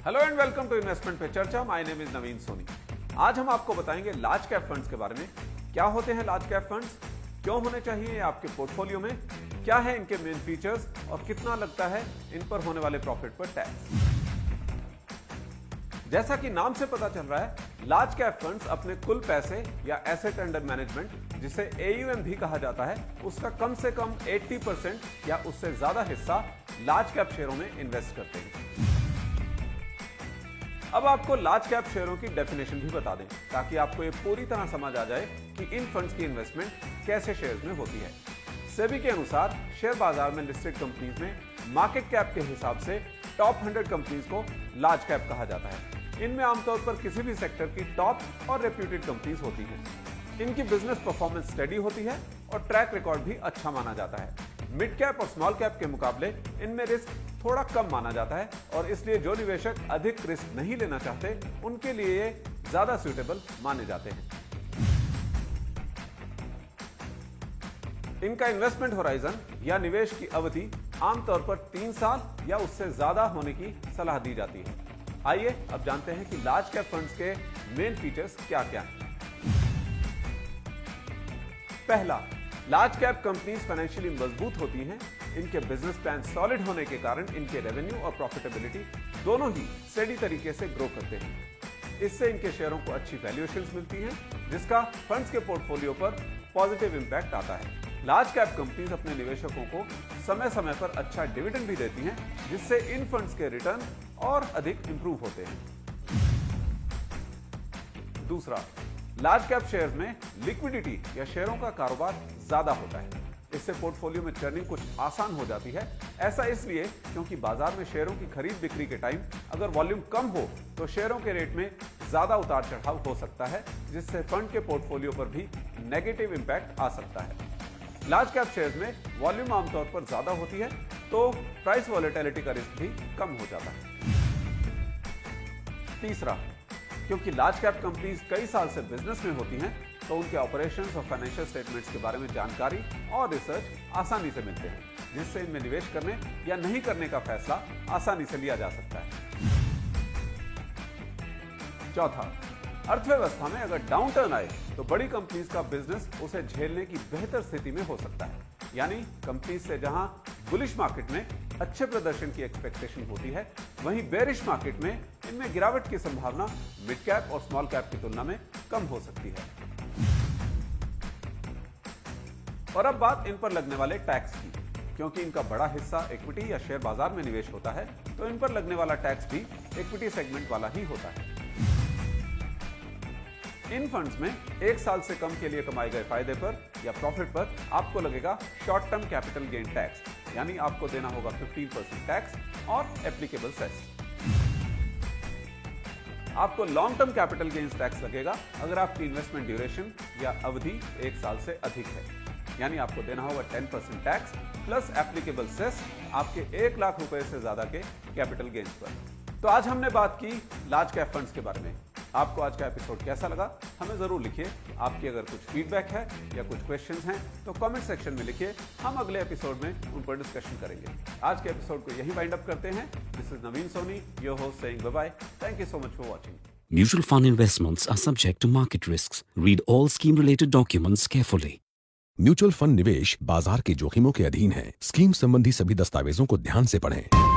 Hello and welcome to investment पे चर्चा। My name is Naveen Soni. आज हम आपको बताएंगे लार्ज कैप फंड्स के बारे में। क्या होते हैं लार्ज कैप फंड्स, क्यों होने चाहिए आपके पोर्टफोलियो में, क्या है इनके मेन फीचर्स और कितना लगता है इन पर होने वाले प्रॉफिट पर टैक्स। जैसा कि नाम से पता चल रहा है, लार्ज कैप फंड्स अपने कुल पैसे या एसेट अंडर मैनेजमेंट, जिसे AUM भी कहा जाता है, उसका कम से कम 80% या उससे ज्यादा हिस्सा लार्ज कैप शेयरों में इन्वेस्ट करते हैं। अब आपको लार्ज कैप शेयरों की डेफिनेशन भी बता दें ताकि आपको ये पूरी तरह समझ आ जाए कि इन फंड्स की इन्वेस्टमेंट कैसे शेयर्स में होती है। सेबी के अनुसार शेयर बाजार में लिस्टेड कंपनीज में मार्केट कैप के हिसाब से टॉप 100 कंपनीज को लार्ज कैप कहा जाता है। इनमें आमतौर पर किसी भी सेक्टर की टॉप और रेप्यूटेड कंपनीज होती हैं। इनकी बिजनेस परफॉर्मेंस स्टेडी होती है और ट्रैक रिकॉर्ड भी अच्छा माना जाता है। मिड कैप और स्मॉल कैप के मुकाबले इनमें रिस्क थोड़ा कम माना जाता है और इसलिए जो निवेशक अधिक रिस्क नहीं लेना चाहते उनके लिए ये ज्यादा सूटेबल माने जाते हैं। इनका इन्वेस्टमेंट होराइजन या निवेश की अवधि आमतौर पर 3 साल या उससे ज्यादा होने की सलाह दी जाती है। आइए अब जानते हैं कि लार्ज कैप फंड्स के मेन फीचर्स क्या क्या हैं। पहला, लार्ज कैप कंपनीज फाइनेंशियली मजबूत होती हैं। इनके बिजनेस प्लान सॉलिड होने के कारण इनके रेवेन्यू और प्रॉफिटेबिलिटी दोनों ही स्टेडी तरीके से ग्रो करते हैं। इससे इनके शेयरों को अच्छी वैल्यूएशंस मिलती हैं, जिसका फंड्स के पोर्टफोलियो पर पॉजिटिव इंपैक्ट आता है। लार्ज कैप कंपनीज अपने निवेशकों को समय समय पर अच्छा डिविडेंड भी देती हैं, जिससे इन फंड्स के रिटर्न और अधिक इंप्रूव होते हैं। दूसरा, लार्ज कैप शेयर्स में लिक्विडिटी या शेयरों का कारोबार ज्यादा होता है। इससे पोर्टफोलियो में टर्निंग कुछ आसान हो जाती है। ऐसा इसलिए क्योंकि बाजार में शेयरों की खरीद बिक्री के टाइम अगर वॉल्यूम कम हो तो शेयरों के रेट में ज्यादा उतार चढ़ाव हो सकता है, जिससे फंड के पोर्टफोलियो पर भी नेगेटिव इंपैक्ट आ सकता है। लार्ज कैप शेयर्स में वॉल्यूम आमतौर पर ज्यादा होती है तो प्राइस वॉलेटिलिटी का रिस्क भी कम हो जाता है। तीसरा, क्योंकि लार्ज कैप कंपनीज कई साल से बिजनेस में होती हैं तो उनके ऑपरेशंस और फाइनेंशियल स्टेटमेंट्स के बारे में जानकारी और रिसर्च आसानी से मिलते हैं, जिससे इनमें निवेश करने या नहीं करने का फैसला आसानी से लिया जा सकता है। चौथा, अर्थव्यवस्था में अगर डाउनटर्न आए तो बड़ी कंपनीज का बिजनेस उसे झेलने की बेहतर स्थिति में हो सकता है। यानी कंपनीज से जहां बुलिश मार्केट में अच्छे प्रदर्शन की एक्सपेक्टेशन होती है, वहीं बेरिश मार्केट में इनमें गिरावट की संभावना मिड कैप और स्मॉल कैप की तुलना में कम हो सकती है। और अब बात इन पर लगने वाले टैक्स की। क्योंकि इनका बड़ा हिस्सा इक्विटी या शेयर बाजार में निवेश होता है तो इन पर लगने वाला टैक्स भी इक्विटी सेगमेंट वाला ही होता है। इन फंड्स में 1 साल से कम के लिए कमाए गए फायदे पर या प्रॉफिट पर आपको लगेगा short term capital gain tax, यानी आपको देना होगा 15% टैक्स और एप्लीकेबल सेस। आपको long term capital gains tax लगेगा अगर आपकी इन्वेस्टमेंट ड्यूरेशन या अवधि 1 साल से अधिक है, यानी आपको देना होगा 10% टैक्स प्लस एप्लीकेबल सेस आपके 1 लाख रुपए से ज्यादा के कैपिटल गेन्स पर। तो आज हमने बात की लार्ज कैप फंड्स के बारे में। आपको आज का एपिसोड कैसा लगा हमें जरूर लिखिए। आपकी अगर कुछ फीडबैक है या कुछ क्वेश्चंस हैं तो कमेंट सेक्शन में लिखिए, हम अगले एपिसोड में उन पर डिस्कशन करेंगे। आज के एपिसोड को यही वाइंड अप करते हैं। This is Naveen Soni, your host, saying bye bye. Thank you so much for watching. Mutual fund investments are subject to market risks. Read all scheme-related documents carefully. Mutual fund निवेश बाजार के जोखिमों के अधीन है। स्कीम संबंधी सभी दस्तावेजों को ध्यान से पढ़ें।